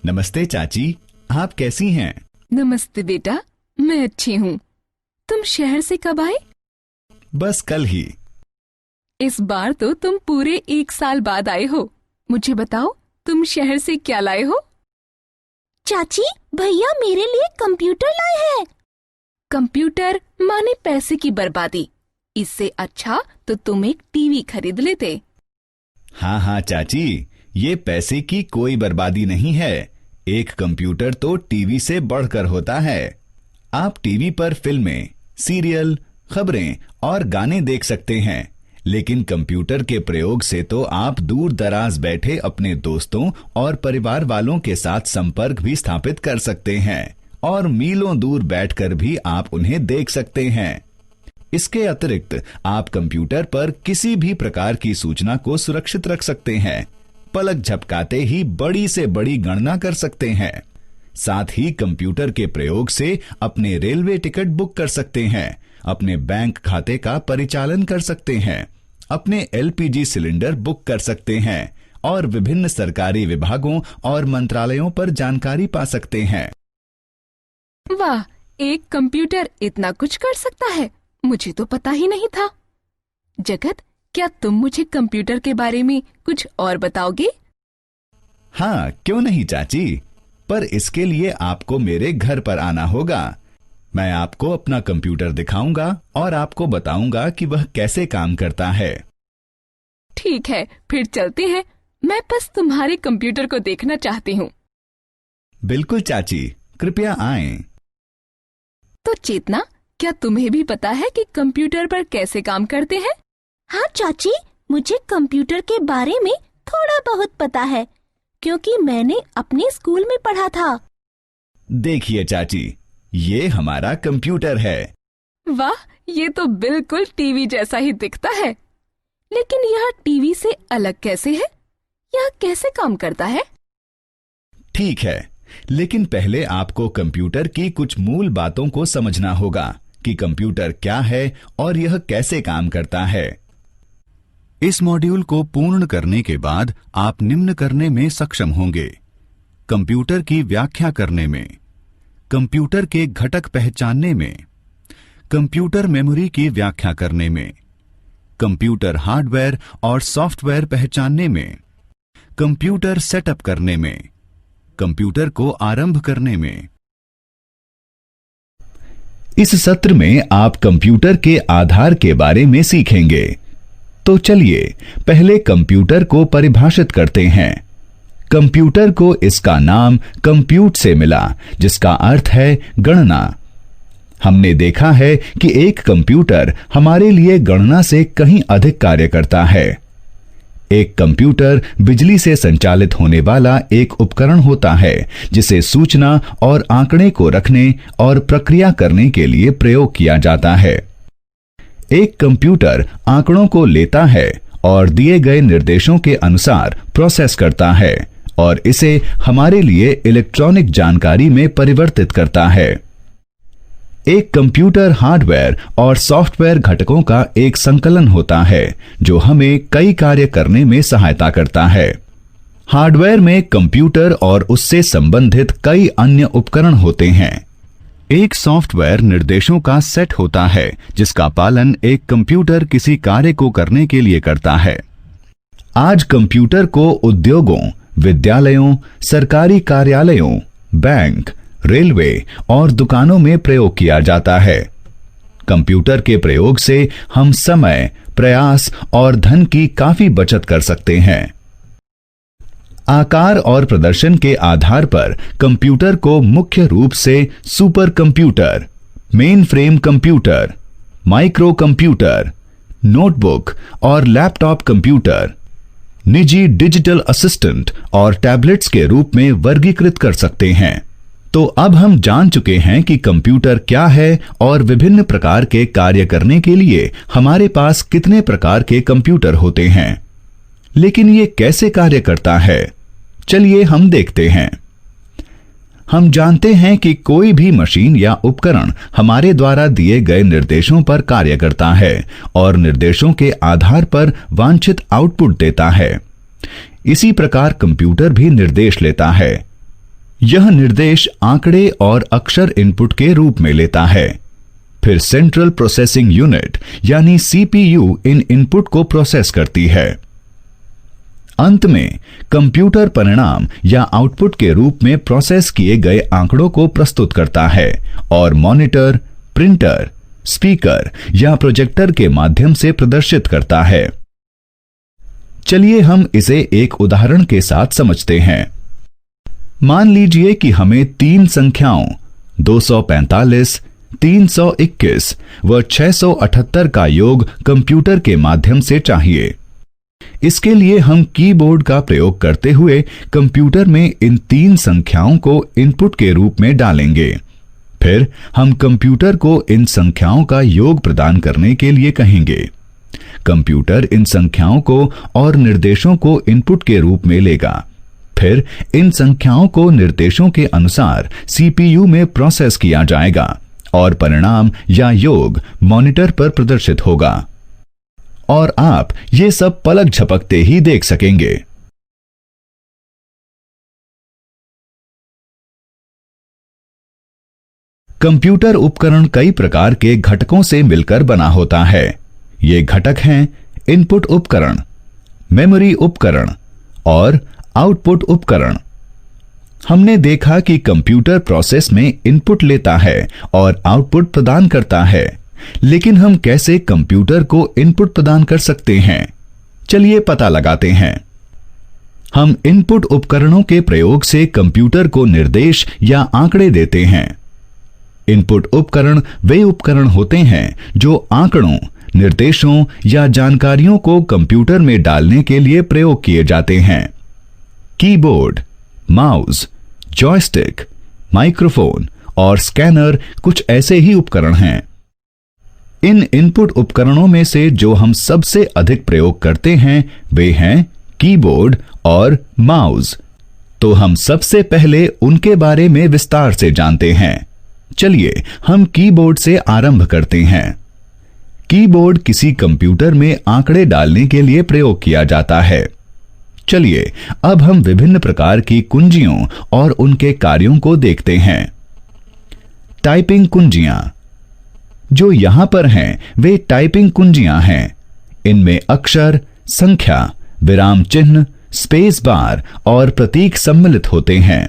नमस्ते चाची, आप कैसी हैं? नमस्ते बेटा, मैं अच्छी हूँ। तुम शहर से कब आए? बस कल ही। इस बार तो तुम पूरे 1 साल बाद आए हो। मुझे बताओ, तुम शहर से क्या लाए हो? चाची, भैया मेरे लिए कंप्यूटर लाए हैं। कंप्यूटर माने पैसे की बर्बादी। इससे अच्छा तो तुम एक टीवी खरीद लेते। हाँ हाँ चाची, ये पैसे की कोई बर्बादी नहीं है। एक कंप्यूटर तो टीवी से बढ़कर होता है। आप टीवी पर फिल्में, सीरियल, खबरें और गाने देख सकते हैं, लेकिन कंप्यूटर के प्रयोग से तो आप दूर दराज बैठे अपने दोस्तों और परिवार वालों के साथ संपर्क भी स्थापित कर सकते हैं और मीलों दूर बैठकर भी आप उन्हें देख सकते हैं। इसके अतिरिक्त आप कंप्यूटर पर किसी भी प्रकार की सूचना को सुरक्षित रख सकते हैं। पलक झपकाते ही बड़ी से बड़ी गणना कर सकते हैं। साथ ही कंप्यूटर के प्रयोग से अपने रेलवे टिकट बुक कर सकते हैं, अपने बैंक खाते का परिचालन कर सकते हैं, अपने एलपीजी सिलेंडर बुक कर सकते हैं और विभिन्न सरकारी विभागों और मंत्रालयों पर जानकारी पा सकते हैं। वाह, एक कंप्यूटर इतना कुछ कर सकता है, मुझे तो पता ही नहीं था। जगत, क्या तुम मुझे कंप्यूटर के बारे में कुछ और बताओगे? हाँ, क्यों नहीं चाची, पर इसके लिए आपको मेरे घर पर आना होगा। मैं आपको अपना कंप्यूटर दिखाऊंगा और आपको बताऊंगा कि वह कैसे काम करता है। ठीक है, फिर चलते हैं। मैं बस तुम्हारे कंप्यूटर को देखना चाहती हूँ। बिल्कुल चाची, कृपया आएं। तो चेतना, क्या तुम्हें भी पता है कि कंप्यूटर पर कैसे काम करते हैं? हाँ चाची, मुझे कंप्यूटर के बारे में थोड़ा बहुत पता है, क्योंकि मैंने अपने स्कूल में पढ़ा था। देखिए चाची, ये हमारा कंप्यूटर है। वाह, ये तो बिल्कुल टीवी जैसा ही दिखता है। लेकिन यह टीवी से अलग कैसे है? यह कैसे काम करता है? ठीक है, लेकिन पहले आपको कंप्यूटर की कुछ मूल बातों को समझना होगा कि कंप्यूटर क्या है और यह कैसे काम करता है। इस मॉड्यूल को पूर्ण करने के बाद आप निम्न करने में सक्षम होंगे: कंप्यूटर की व्याख्या करने में, कंप्यूटर के घटक पहचानने में, कंप्यूटर मेमोरी की व्याख्या करने में, कंप्यूटर हार्डवेयर और सॉफ्टवेयर पहचानने में, कंप्यूटर सेटअप करने में, कंप्यूटर को आरंभ करने में। इस सत्र में आप कंप्यूटर के आधार के बारे में सीखेंगे। तो चलिए पहले कंप्यूटर को परिभाषित करते हैं। कंप्यूटर को इसका नाम कंप्यूट से मिला, जिसका अर्थ है गणना। हमने देखा है कि एक कंप्यूटर हमारे लिए गणना से कहीं अधिक कार्य करता है। एक कंप्यूटर बिजली से संचालित होने वाला एक उपकरण होता है, जिसे सूचना और आंकड़े को रखने और प्रक्रिया करने के लिए प्रयोग किया जाता है। एक कंप्यूटर आंकड़ों को लेता है और दिए गए निर्देशों के अनुसार प्रोसेस करता है और इसे हमारे लिए इलेक्ट्रॉनिक जानकारी में परिवर्तित करता है। एक कंप्यूटर हार्डवेयर और सॉफ्टवेयर घटकों का एक संकलन होता है, जो हमें कई कार्य करने में सहायता करता है। हार्डवेयर में कंप्यूटर और उससे संबंधित कई अन्य उपकरण होते हैं। एक सॉफ्टवेयर निर्देशों का सेट होता है, जिसका पालन एक कंप्यूटर किसी कार्य को करने के लिए करता है। आज कंप्यूटर को उद्योगों, विद्यालयों, सरकारी कार्यालयों, बैंक, रेलवे और दुकानों में प्रयोग किया जाता है। कंप्यूटर के प्रयोग से हम समय, प्रयास और धन की काफी बचत कर सकते हैं। आकार और प्रदर्शन के आधार पर कंप्यूटर को मुख्य रूप से super computer, main frame computer, micro computer, notebook और लैपटॉप कंप्यूटर, निजी डिजिटल असिस्टेंट और टैबलेट्स के रूप में वर्गीकृत कर सकते हैं। तो अब हम जान चुके हैं कि कंप्यूटर क्या है और विभिन्न प्रकार के कार्य करने के लिए हमारे पास कितने प्रकार के कंप्यूटर होते हैं। लेकिन ये कैसे कार्य करता है, चलिए हम देखते हैं। हम जानते हैं कि कोई भी मशीन या उपकरण हमारे द्वारा दिए गए निर्देशों पर कार्य करता है और निर्देशों के आधार पर वांछित आउटपुट देता है। इसी प्रकार कंप्यूटर भी निर्देश लेता है। यह निर्देश आंकड़े और अक्षर इनपुट के रूप में लेता है। फिर सेंट्रल प्रोसेसिंग यूनिट यानी सीपीयू इन इनपुट को प्रोसेस करती है। अंत में कंप्यूटर परिणाम या आउटपुट के रूप में प्रोसेस किए गए आंकड़ों को प्रस्तुत करता है और मॉनिटर, प्रिंटर, स्पीकर या प्रोजेक्टर के माध्यम से प्रदर्शित करता है। चलिए हम इसे एक उदाहरण के साथ समझते हैं। मान लीजिए कि हमें 3 संख्याओं 245, 321 व 678 का योग कंप्यूटर के माध्यम से चाहिए। इसके लिए हम कीबोर्ड का प्रयोग करते हुए कंप्यूटर में इन 3 संख्याओं को इनपुट के रूप में डालेंगे। फिर हम कंप्यूटर को इन संख्याओं का योग प्रदान करने के लिए कहेंगे। कंप्यूटर इन संख्याओं को और निर्देशों को इनपुट के रूप में लेगा। फिर इन संख्याओं को निर्देशों के अनुसार सीपीयू में प्रोसेस किया जाएगा और परिणाम या योग मॉनिटर पर प्रदर्शित होगा और आप ये सब पलक झपकते ही देख सकेंगे। कंप्यूटर उपकरण कई प्रकार के घटकों से मिलकर बना होता है। ये घटक हैं इनपुट उपकरण, मेमोरी उपकरण और आउटपुट उपकरण। हमने देखा कि कंप्यूटर प्रोसेस में इनपुट लेता है और आउटपुट प्रदान करता है, लेकिन हम कैसे कंप्यूटर को इनपुट प्रदान कर सकते हैं? चलिए पता लगाते हैं। हम इनपुट उपकरणों के प्रयोग से कंप्यूटर को निर्देश या आंकड़े देते हैं। इनपुट उपकरण वे उपकरण होते हैं जो आंकड़ों, निर्देशों या जानकारियों को कंप्यूटर में डालने के लिए प्रयोग किए जाते हैं। कीबोर्ड, माउस, जॉयस्टिक, माइक्रोफोन और स्कैनर कुछ ऐसे ही उपकरण हैं। इन इनपुट उपकरणों में से जो हम सबसे अधिक प्रयोग करते हैं वे हैं कीबोर्ड और माउस। तो हम सबसे पहले उनके बारे में विस्तार से जानते हैं। चलिए हम कीबोर्ड से आरंभ करते हैं। कीबोर्ड किसी कंप्यूटर में आंकड़े डालने के लिए प्रयोग किया जाता है। चलिए अब हम विभिन्न प्रकार की कुंजियों और उनके कार्यों को देखते हैं। टाइपिंग कुंजियां जो यहां पर हैं वे टाइपिंग कुंजियां हैं। इनमें अक्षर, संख्या, विराम चिन्ह, स्पेस बार और प्रतीक सम्मिलित होते हैं।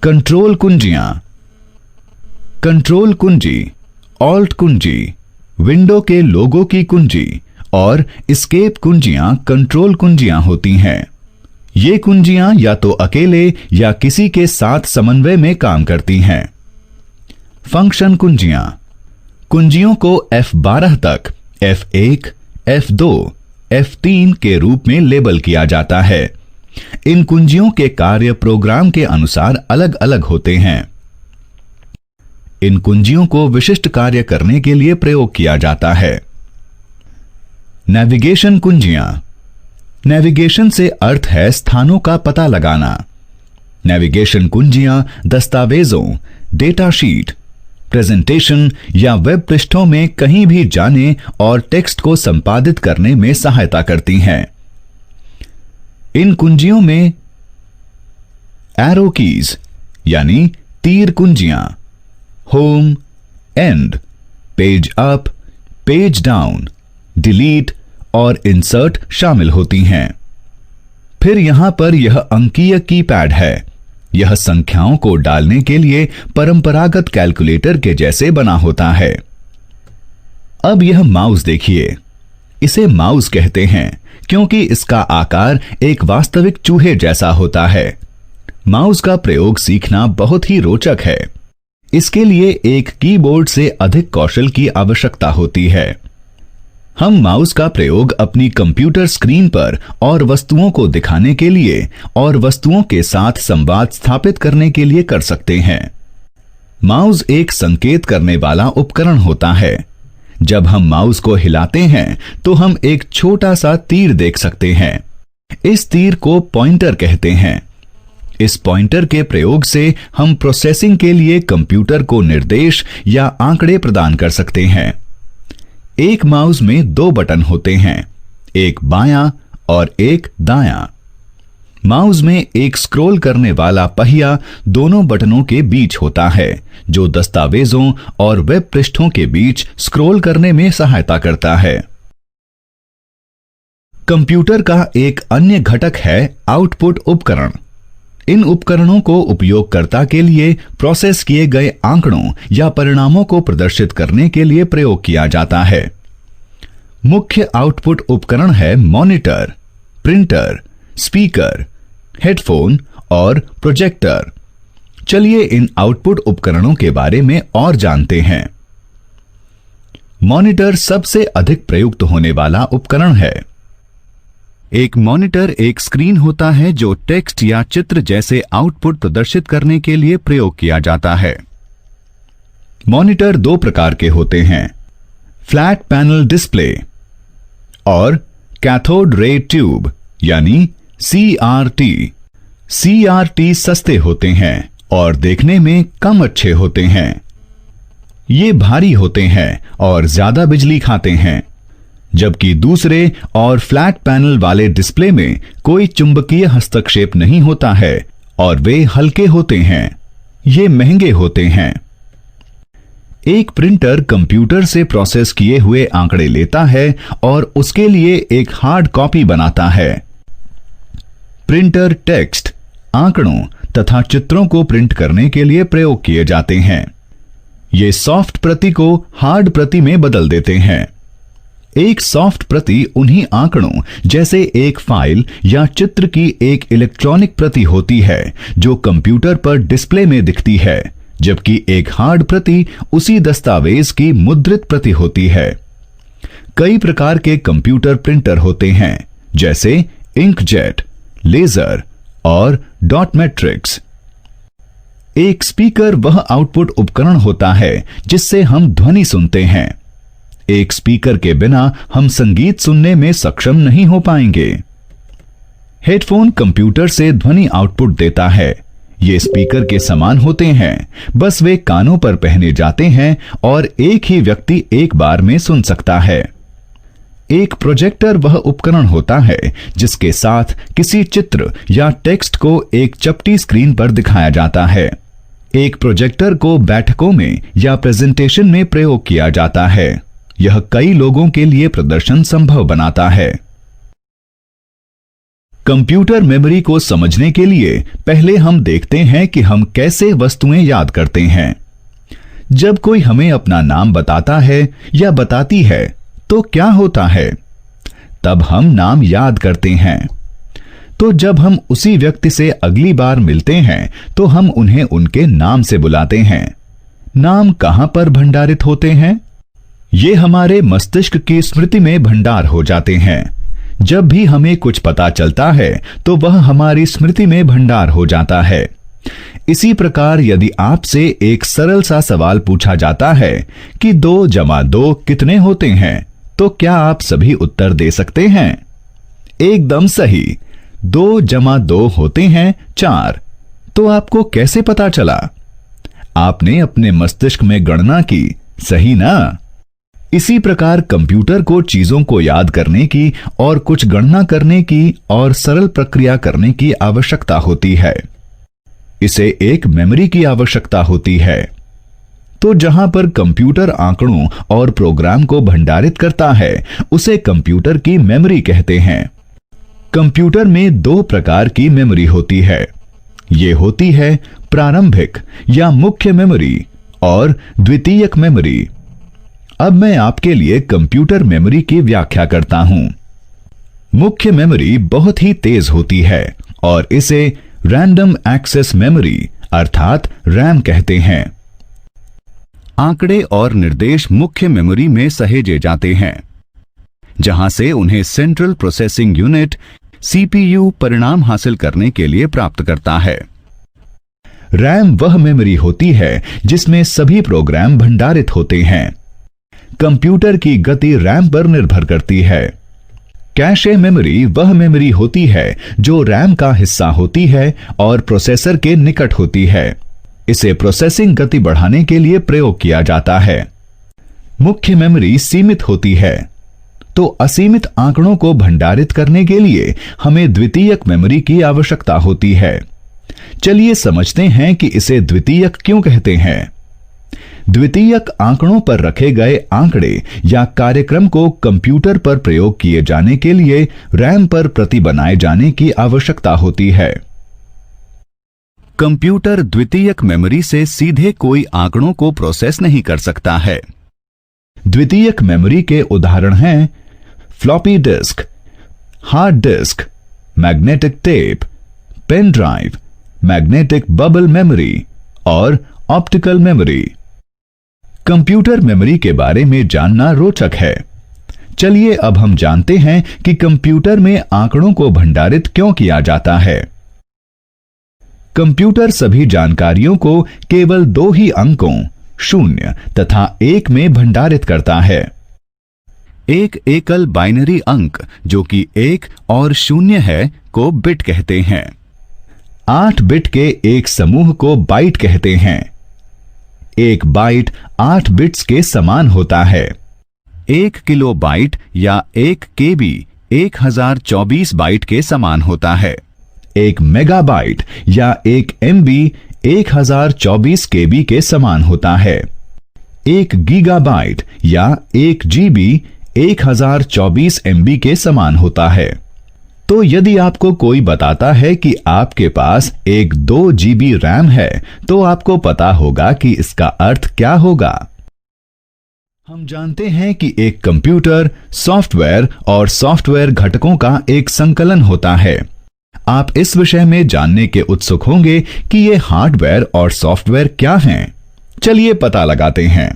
कंट्रोल कुंजियां, कंट्रोल कुंजी, ऑल्ट कुंजी, विंडो के लोगो की कुंजी और एस्केप कुंजियां कंट्रोल कुंजियां होती हैं। ये कुंजियां या तो अकेले या किसी के साथ समन्वय में काम करती हैं। फंक्शन कुंजियां, कुंजियों को F12 तक F1, F2, F3 के रूप में लेबल किया जाता है। इन कुंजियों के कार्य प्रोग्राम के अनुसार अलग अलग होते हैं। इन कुंजियों को विशिष्ट कार्य करने के लिए प्रयोग किया जाता है। नेविगेशन कुंजियां, नेविगेशन से अर्थ है स्थानों का पता लगाना। नेविगेशन कुंजियां दस्तावेजों, डेटा शीट, प्रेजेंटेशन या वेब पृष्ठों में कहीं भी जाने और टेक्स्ट को संपादित करने में सहायता करती हैं। इन कुंजियों में एरो कीज यानी तीर कुंजियां, home, end, page up, page down, delete और इंसर्ट शामिल होती हैं। फिर यहां पर यह अंकीय कीपैड है। यह संख्याओं को डालने के लिए परंपरागत कैलकुलेटर के जैसे बना होता है। अब यह माउस देखिए। इसे माउस कहते हैं क्योंकि इसका आकार एक वास्तविक चूहे जैसा होता है। माउस का प्रयोग सीखना बहुत ही रोचक है। इसके लिए एक कीबोर्ड से अधिक कौशल की आवश्यकता होती है। हम माउस का प्रयोग अपनी कंप्यूटर स्क्रीन पर और वस्तुओं को दिखाने के लिए और वस्तुओं के साथ संवाद स्थापित करने के लिए कर सकते हैं। माउस एक संकेत करने वाला उपकरण होता है। जब हम माउस को हिलाते हैं तो हम एक छोटा सा तीर देख सकते हैं। इस तीर को पॉइंटर कहते हैं। इस पॉइंटर के प्रयोग से हम प्रोसेसिंग के लिए कंप्यूटर को निर्देश या आंकड़े प्रदान कर सकते हैं। एक माउस में 2 बटन होते हैं, एक बायां और एक दायां। माउस में एक स्क्रॉल करने वाला पहिया दोनों बटनों के बीच होता है, जो दस्तावेजों और वेब पृष्ठों के बीच स्क्रॉल करने में सहायता करता है। कंप्यूटर का एक अन्य घटक है आउटपुट उपकरण। इन उपकरणों को उपयोगकर्ता के लिए प्रोसेस किए गए आंकड़ों या परिणामों को प्रदर्शित करने के लिए प्रयोग किया जाता है। मुख्य आउटपुट उपकरण है मॉनिटर, प्रिंटर, स्पीकर, हेडफोन और प्रोजेक्टर। चलिए इन आउटपुट उपकरणों के बारे में और जानते हैं। मॉनिटर सबसे अधिक प्रयुक्त होने वाला उपकरण है। एक मॉनिटर एक स्क्रीन होता है जो टेक्स्ट या चित्र जैसे आउटपुट प्रदर्शित करने के लिए प्रयोग किया जाता है। मॉनिटर दो प्रकार के होते हैं, फ्लैट पैनल डिस्प्ले और कैथोड रे ट्यूब यानी CRT। CRT सस्ते होते हैं और देखने में कम अच्छे होते हैं। ये भारी होते हैं और ज्यादा बिजली खाते हैं, जबकि दूसरे और फ्लैट पैनल वाले डिस्प्ले में कोई चुंबकीय हस्तक्षेप नहीं होता है और वे हल्के होते हैं। ये महंगे होते हैं। एक प्रिंटर कंप्यूटर से प्रोसेस किए हुए आंकड़े लेता है और उसके लिए एक हार्ड कॉपी बनाता है। प्रिंटर टेक्स्ट, आंकड़ों तथा चित्रों को प्रिंट करने के लिए प्रयोग किए जाते हैं। ये सॉफ्ट प्रति को हार्ड प्रति में बदल देते हैं। एक सॉफ्ट प्रति उन्हीं आंकड़ों जैसे एक फाइल या चित्र की एक इलेक्ट्रॉनिक प्रति होती है जो कंप्यूटर पर डिस्प्ले में दिखती है, जबकि एक हार्ड प्रति उसी दस्तावेज की मुद्रित प्रति होती है। कई प्रकार के कंप्यूटर प्रिंटर होते हैं, जैसे इंकजेट, लेजर और डॉट मैट्रिक्स। एक स्पीकर वह आउटपुट उपकरण होता है जिससे हम ध्वनि सुनते हैं। एक स्पीकर के बिना हम संगीत सुनने में सक्षम नहीं हो पाएंगे। हेडफोन कंप्यूटर से ध्वनि आउटपुट देता है। ये स्पीकर के समान होते हैं, बस वे कानों पर पहने जाते हैं और एक ही व्यक्ति एक बार में सुन सकता है। एक प्रोजेक्टर वह उपकरण होता है जिसके साथ किसी चित्र या टेक्स्ट को एक चपटी स्क्रीन पर दिखाया जाता है। एक प्रोजेक्टर को बैठकों में या प्रेजेंटेशन में प्रयोग किया जाता है। यह कई लोगों के लिए प्रदर्शन संभव बनाता है। कंप्यूटर मेमोरी को समझने के लिए पहले हम देखते हैं कि हम कैसे वस्तुएं याद करते हैं। जब कोई हमें अपना नाम बताता है या बताती है तो क्या होता है? तब हम नाम याद करते हैं। तो जब हम उसी व्यक्ति से अगली बार मिलते हैं तो हम उन्हें उनके नाम से बुलाते हैं। नाम कहां पर भंडारित होते हैं? ये हमारे मस्तिष्क की स्मृति में भंडार हो जाते हैं। जब भी हमें कुछ पता चलता है तो वह हमारी स्मृति में भंडार हो जाता है। इसी प्रकार यदि आपसे एक सरल सा सवाल पूछा जाता है कि 2 + 2 कितने होते हैं, तो क्या आप सभी उत्तर दे सकते हैं? एकदम सही, 2 + 2 होते हैं 4। तो आपको कैसे पता चला? आपने अपने मस्तिष्क में गणना की, सही ना? इसी प्रकार कंप्यूटर को चीजों को याद करने की और कुछ गणना करने की और सरल प्रक्रिया करने की आवश्यकता होती है। इसे एक मेमोरी की आवश्यकता होती है। तो जहां पर कंप्यूटर आंकड़ों और प्रोग्राम को भंडारित करता है उसे कंप्यूटर की मेमोरी कहते हैं। कंप्यूटर में 2 प्रकार की मेमोरी होती है। ये होती है प्रारंभिक या मुख्य मेमोरी और द्वितीयक मेमोरी। अब मैं आपके लिए कंप्यूटर मेमोरी की व्याख्या करता हूं। मुख्य मेमोरी बहुत ही तेज होती है और इसे रैंडम एक्सेस मेमोरी अर्थात रैम कहते हैं। आंकड़े और निर्देश मुख्य मेमोरी में सहेजे जाते हैं, जहां से उन्हें सेंट्रल प्रोसेसिंग यूनिट CPU परिणाम हासिल करने के लिए प्राप्त करता है। रैम वह मेमोरी होती है जिसमें सभी प्रोग्राम भंडारित होते हैं। कंप्यूटर की गति रैम पर निर्भर करती है। कैशे मेमोरी वह मेमोरी होती है जो रैम का हिस्सा होती है और प्रोसेसर के निकट होती है। इसे प्रोसेसिंग गति बढ़ाने के लिए प्रयोग किया जाता है। मुख्य मेमोरी सीमित होती है। तो असीमित आंकड़ों को भंडारित करने के लिए हमें द्वितीयक मेमोरी की आवश्यकता होती है। चलिए समझते हैं कि इसे द्वितीयक क्यों कहते हैं। द्वितीयक आंकड़ों पर रखे गए आंकड़े या कार्यक्रम को कंप्यूटर पर प्रयोग किए जाने के लिए रैम पर प्रति बनाए जाने की आवश्यकता होती है। कंप्यूटर द्वितीयक मेमोरी से सीधे कोई आंकड़ों को प्रोसेस नहीं कर सकता है। द्वितीयक मेमोरी के उदाहरण हैं floppy disk, hard disk, magnetic tape, pen drive, magnetic bubble memory और ऑप्टिकल मेमोरी। कंप्यूटर मेमोरी के बारे में जानना रोचक है। चलिए अब हम जानते हैं कि कंप्यूटर में आंकड़ों को भंडारित क्यों किया जाता है। कंप्यूटर सभी जानकारियों को केवल 2 ही अंकों 0 तथा 1 में भंडारित करता है। एक एकल बाइनरी अंक जो कि 1 और 0 है को बिट कहते हैं। 8 बिट के एक समूह को बाइट कहते हैं। एक बाइट 8 बिट्स के समान होता है। 1 किलोबाइट या 1 केबी 1024 बाइट के समान होता है। एक मेगाबाइट या 1 एमबी 1024 केबी के समान होता है। 1 गीगाबाइट या 1 जीबी 1024 एमबी के समान होता है। तो यदि आपको कोई बताता है कि आपके पास एक 2 जीबी रैम है तो आपको पता होगा कि इसका अर्थ क्या होगा। हम जानते हैं कि एक कंप्यूटर सॉफ्टवेयर और सॉफ्टवेयर घटकों का एक संकलन होता है। आप इस विषय में जानने के उत्सुक होंगे कि ये हार्डवेयर और सॉफ्टवेयर क्या हैं। चलिए पता लगाते हैं।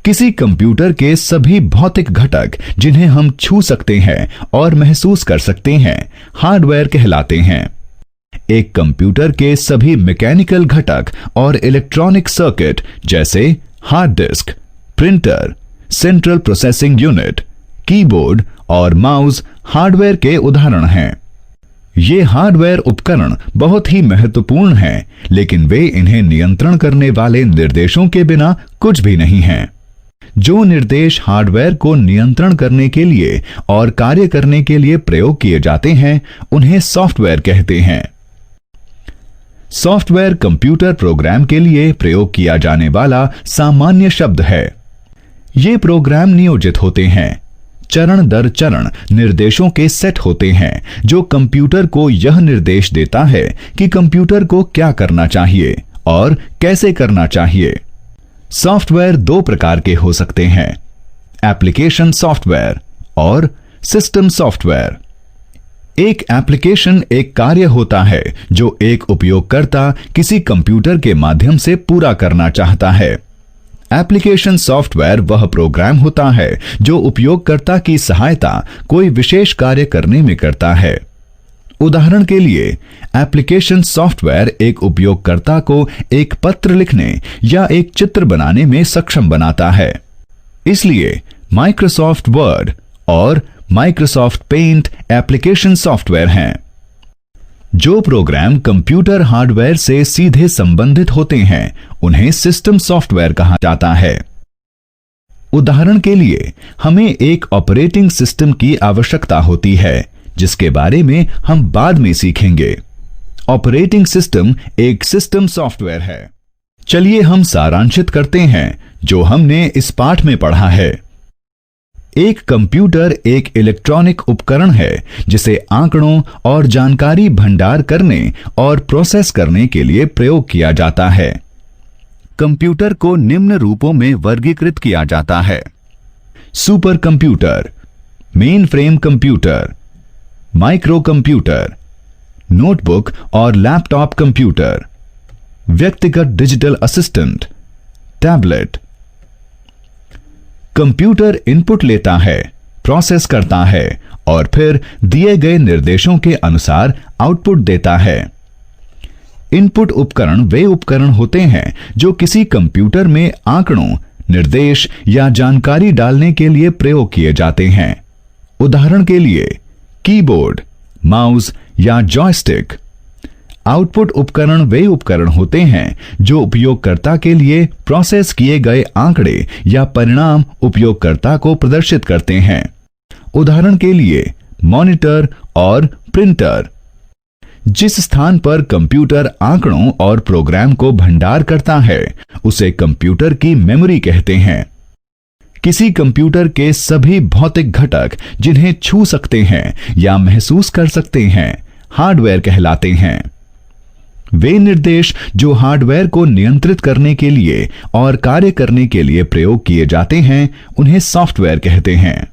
किसी कंप्यूटर के सभी भौतिक घटक जिन्हें हम छू सकते हैं और महसूस कर सकते हैं हार्डवेयर कहलाते हैं। एक कंप्यूटर के सभी मैकेनिकल घटक और इलेक्ट्रॉनिक सर्किट जैसे hard disk, printer, central processing unit, keyboard और माउस हार्डवेयर के उदाहरण हैं। ये हार्डवेयर उपकरण बहुत ही महत्वपूर्ण हैं, लेकिन वे इन्हें नियंत्रण करने वाले निर्देशों के बिना कुछ भी नहीं हैं। जो निर्देश हार्डवेयर को नियंत्रण करने के लिए और कार्य करने के लिए प्रयोग किए जाते हैं उन्हें सॉफ्टवेयर कहते हैं। सॉफ्टवेयर कंप्यूटर प्रोग्राम के लिए प्रयोग किया जाने वाला सामान्य शब्द है। ये प्रोग्राम नियोजित होते हैं। चरण दर चरण निर्देशों के सेट होते हैं जो कंप्यूटर को यह निर्देश देता है कि कंप्यूटर को क्या करना चाहिए और कैसे करना चाहिए। सॉफ्टवेयर 2 प्रकार के हो सकते हैं, एप्लीकेशन सॉफ्टवेयर और सिस्टम सॉफ्टवेयर। एक एप्लीकेशन एक कार्य होता है जो एक उपयोगकर्ता किसी कंप्यूटर के माध्यम से पूरा करना चाहता है। एप्लीकेशन सॉफ्टवेयर वह प्रोग्राम होता है जो उपयोगकर्ता की सहायता कोई विशेष कार्य करने में करता है। उदाहरण के लिए एप्लीकेशन सॉफ्टवेयर एक उपयोगकर्ता को एक पत्र लिखने या एक चित्र बनाने में सक्षम बनाता है। इसलिए माइक्रोसॉफ्ट वर्ड और माइक्रोसॉफ्ट पेंट एप्लीकेशन सॉफ्टवेयर हैं। जो प्रोग्राम कंप्यूटर हार्डवेयर से सीधे संबंधित होते हैं उन्हें सिस्टम सॉफ्टवेयर कहा जाता है। उदाहरण के लिए हमें एक ऑपरेटिंग सिस्टम की आवश्यकता होती है जिसके बारे में हम बाद में सीखेंगे। ऑपरेटिंग सिस्टम एक सिस्टम सॉफ्टवेयर है। चलिए हम सारांशित करते हैं जो हमने इस पाठ में पढ़ा है। एक कंप्यूटर एक इलेक्ट्रॉनिक उपकरण है जिसे आंकड़ों और जानकारी भंडार करने और प्रोसेस करने के लिए प्रयोग किया जाता है। कंप्यूटर को निम्न रूपों में वर्गीकृत किया जाता है: super computer, main frame computer, micro computer, notebook और लैपटॉप कंप्यूटर, व्यक्तिगत digital assistant, tablet. Computer input लेता है, प्रोसेस करता है और फिर दिए गए निर्देशों के अनुसार आउटपुट देता है। इनपुट उपकरण वे उपकरण होते हैं जो किसी कंप्यूटर में आंकड़ों, निर्देश या जानकारी डालने के लिए प्रयोग किए जाते हैं। उदाहरण के लिए कीबोर्ड, माउस या जॉयस्टिक। आउटपुट उपकरण वे उपकरण होते हैं जो उपयोगकर्ता के लिए प्रोसेस किए गए आंकड़े या परिणाम उपयोगकर्ता को प्रदर्शित करते हैं। उदाहरण के लिए मॉनिटर और प्रिंटर। जिस स्थान पर कंप्यूटर आंकड़ों और प्रोग्राम को भंडार करता है उसे कंप्यूटर की मेमोरी कहते हैं। किसी कंप्यूटर के सभी भौतिक घटक जिन्हें छू सकते हैं या महसूस कर सकते हैं हार्डवेयर कहलाते हैं। वे निर्देश जो हार्डवेयर को नियंत्रित करने के लिए और कार्य करने के लिए प्रयोग किए जाते हैं उन्हें सॉफ्टवेयर कहते हैं।